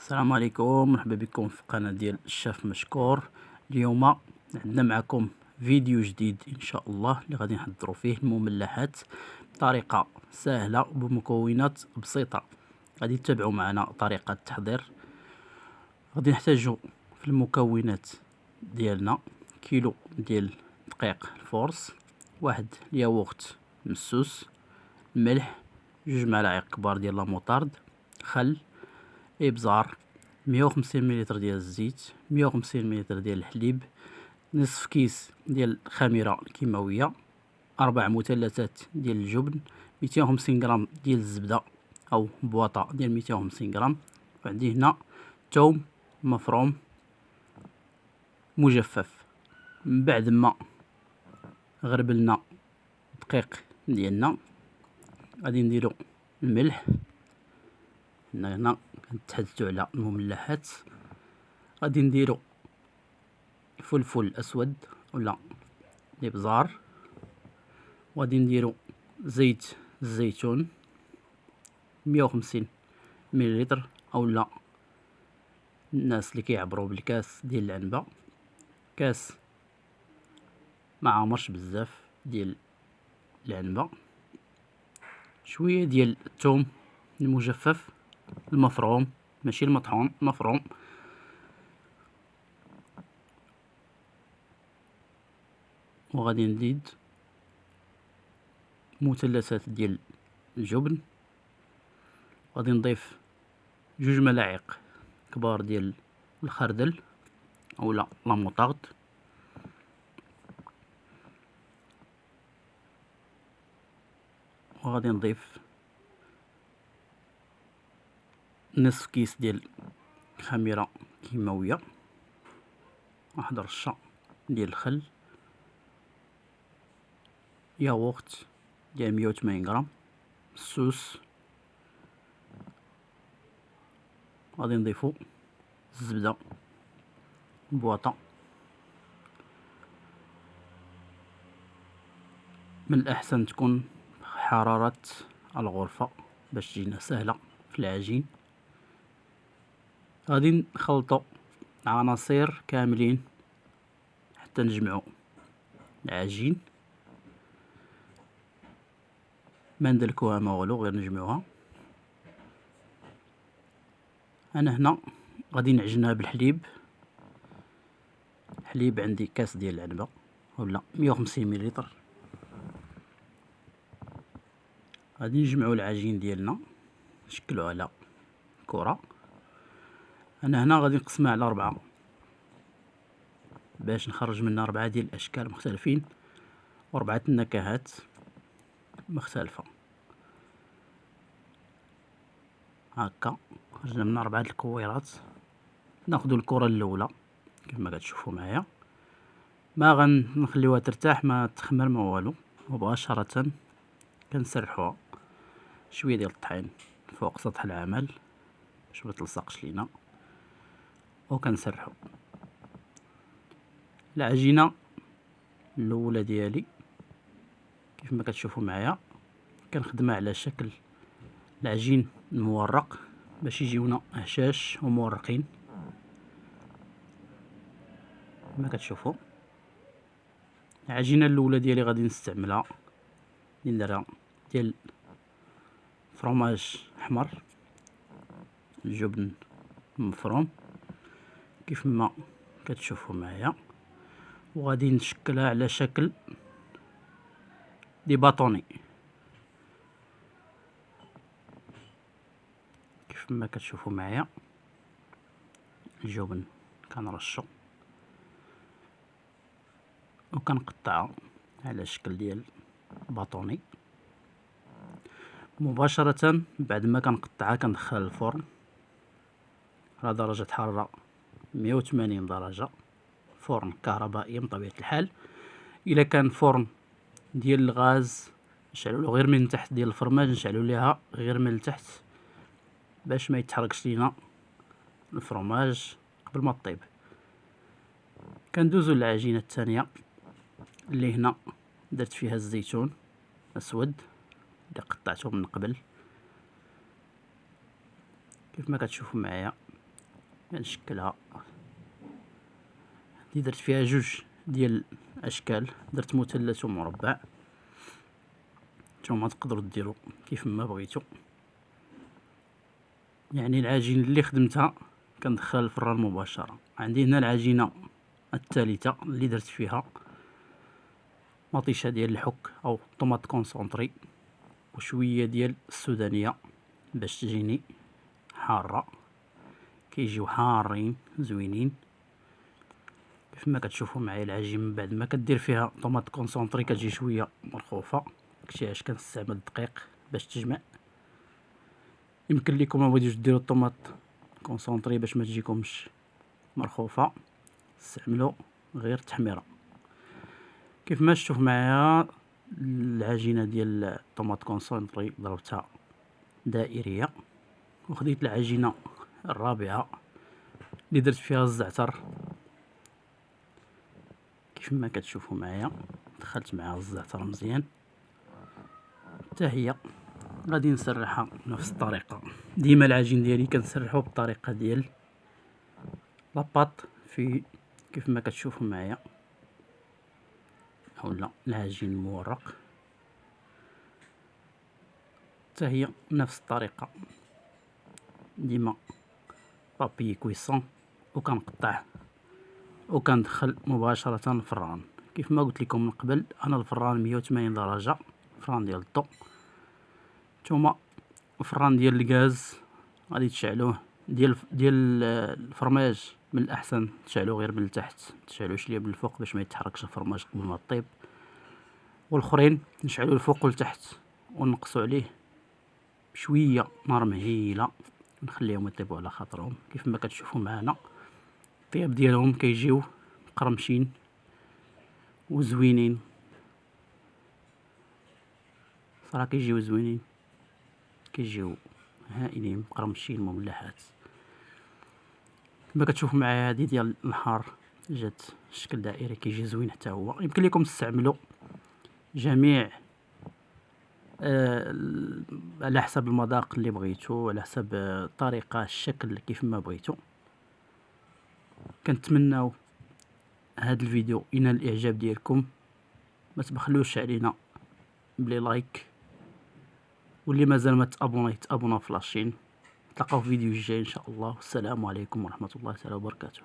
السلام عليكم، مرحبا بكم في قناة ديال الشاف مشكور. اليوم عندنا معكم فيديو جديد ان شاء الله اللي غادي نحضروا فيه المملحات بطريقة سهلة وبمكونات بسيطة. غادي تتابعوا معنا طريقة التحضير. غادي نحتاجوا في المكونات ديالنا كيلو ديال دقيق الفورس، واحد الياغورت مسوس، الملح، 2 ملاعق كبار ديال لاموطارد، خل، ابزار، 150 مليلتر ديال الزيت، 150 مليلتر ديال الحليب، نصف كيس ديال الخميره الكيماويه، 4 مثلثات ديال الجبن، 250 غرام ديال الزبده او بواطه ديال 250 غرام. وعندي هنا ثوم مفروم مجفف. من بعد ما غربلنا الدقيق ديالنا غادي نديرو الملح. هنا كنتحدثوا على المملحات. غادي نديرو الفلفل الاسود ولا الابزار، وغادي نديرو زيت الزيتون 150 مليلتر، اولا الناس اللي كيعبروا بالكاس ديال العنبه، كاس ما عامرش بزاف ديال العنبه، شويه ديال الثوم المجفف المفروم ماشي المطحون، مفروم، وغادي نزيد مثلثات ديال الجبن. غادي نضيف 2 ملاعق كبار ديال الخردل اولا لاموطارد، وغادي نضيف نصف كيس ديال الخميره كيماويه، واحد رشه ديال الخل، ياغورت ديال 180 غرام، السوس، غادي نضيفو الزبده بواطه. من الاحسن تكون حراره الغرفه باش تجينا سهله في العجين. غادي نخلطو عناصر كاملين حتى نجمعو العجين، ما ندلكوها ما والو، غير نجمعوها. انا هنا غادي نعجنها بالحليب. الحليب عندي كاس ديال العنبه ولا 150 مليلتر. غادي نجمعو العجين ديالنا نشكلو على كرة. انا هنا غادي نقسمها على 4 باش نخرج منها 4 ديال الاشكال مختلفين و4 النكهات مختلفة. هكا خرجنا من 4 الكويرات. ناخدو الكرة الاولى كما كتشوفوا معايا، ما غنخليوها ترتاح ما تخمر ما والو، مباشرة كنسرحوها شويه ديال الطحين فوق سطح العمل باش ما تلصقش لينا، وكنسرحو العجينه الاولى ديالي كيف ما كتشوفوا معايا. كنخدمها على شكل العجين المورق باش يجيونا هشاش ومورقين كما كتشوفوا. العجينه الاولى ديالي غادي نستعملها نديرها ديال فرomاج احمر، الجبن مفروم كيف ما كتشوفوا معايا، وغادي نشكلها على شكل دي باطوني كيف ما كتشوفوا معايا. الجبن كنرشو وكنقطعها على شكل ديال باطوني. مباشرة بعد ما كنقطعها كندخلها للفرن على درجة حرارة 180 درجة، فرن كهربائي بطبيعة الحال. الا كان فرن ديال الغاز نشعلو غير من تحت ديال الفرماج، نشعلو ليها غير من التحت باش ما يتحرقش لينا الفرماج قبل ما طيب. كندوزو للعجينة الثانية اللي هنا درت فيها الزيتون اسود اللي قطعته من قبل كيف ما كتشوفوا معايا. كنشكلها. هادي درت فيها جوج ديال الاشكال، درت مثلث ومربع. نتوما تقدروا ديروا كيف ما بغيتوا. يعني العجين اللي خدمتها كندخلها للفران مباشره. عندي هنا العجينه الثالثه اللي درت فيها مطيشه ديال الحك او طوماط كونسونطري وشويه ديال السودانيه باش تجيني حاره. كيجيو حارين زوينين كيف ما كتشوفوا معايا. العجين من بعد ما كدير فيها طوماط كونسونطري كتجي شويه مرخوفه، داكشي علاش كنستعمل الدقيق باش تجمع. يمكن لكم ما بغيتوش ديروا الطوماط كونسونطري باش ما تجيكمش مرخوفه، استعملوا غير التحميره. كيف ما شفتوا معايا العجينه ديال الطوماط كونسونطري ضربتها دائريه، وخديت العجينه الرابعه اللي درت فيها الزعتر كيف ما كتشوفوا معايا. دخلت معاها الزعتر مزيان، حتى هي غادي نسرحها بنفس الطريقه. ديما العجين ديالي كنسرحو بالطريقه ديال لاباط في كيف ما كتشوفوا معايا، اولا العجين المورق حتى هي نفس الطريقه. ديما بابي كويسون وكنقطع وكندخل مباشره الفران. كيف ما قلت لكم من قبل، انا الفران 180 درجه، فران ديال الضو. نتوما الفران ديال الغاز غادي تشعلوه ديال الفرماج من الاحسن تشعلوه غير من التحت، تشعلوش ليه من الفوق باش ما يتحركش الفرماج قبل ما طيب. والاخرين نشعلوه الفوق والتحت ونقصوا عليه بشويه نار مهيله، نخليهم يطيبوا على خاطرهم. كيف ما كتشوفوا معنا الطياب ديالهم كيجيو مقرمشين وزوينين صراحه، كيجيو زوينين، كيجيو هائلين مقرمشين مملحات. كما كتشوفوا معايا هذه ديال النهار جات شكل دائري كيجي زوين حتى هو. يمكن لكم تستعملوا جميع على حسب المذاق اللي بغيتو، على حسب الطريقه الشكل كيف ما بغيتو. كنتمناو هذا الفيديو ينال الاعجاب ديالكم، ما تبخلوش علينا بلي لايك، واللي مازال ما تابونا يتابونا في لاشين. نتلاقاو في فيديو جاي ان شاء الله. والسلام عليكم ورحمه الله تعالى وبركاته.